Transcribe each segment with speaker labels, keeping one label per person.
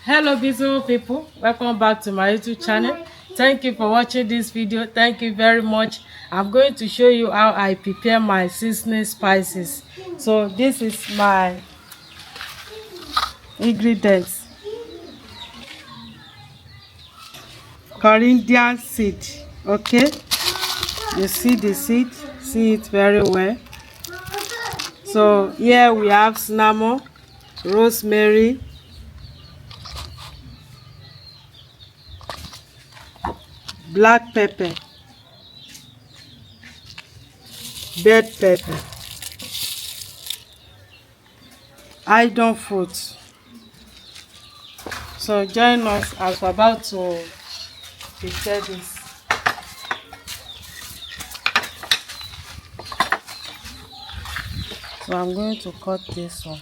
Speaker 1: Hello beautiful people, welcome back to my YouTube channel. Thank you for watching this video. Thank you very much. I'm going to show you how I prepare my seasoning spices. So this is my ingredients. Coriander seed. Okay, you see the seed, see it very well. So here we have cinnamon, rosemary, black pepper, bell pepper, idon fruit. So join us as we're about to prepare this. So I'm going to cut this one.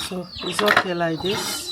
Speaker 1: So it's okay like this.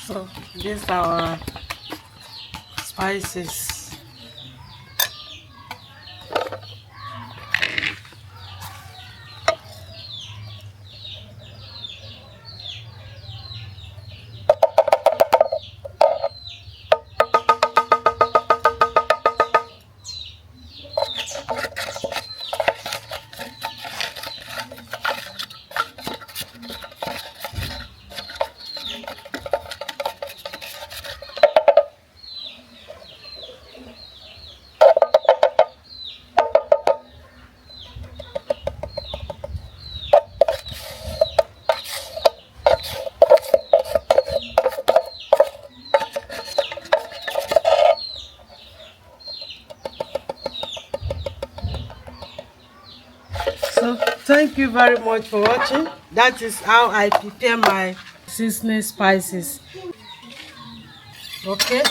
Speaker 1: So these are our spices. So thank you very much for watching. That is how I prepare my seasoning spices. Okay,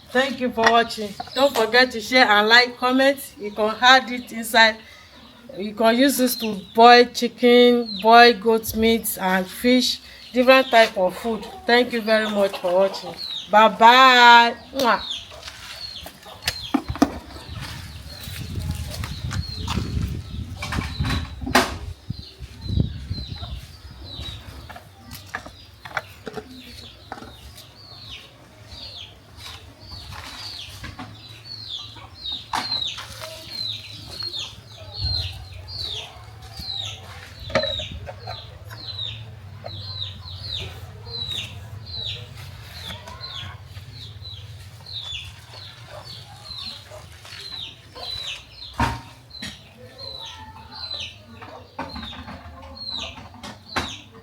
Speaker 1: thank you for watching. Don't forget to share and like, comment. You can add it inside. You can use this to boil chicken, boil goat meat and fish, different type of food. Thank you very much for watching. Bye bye.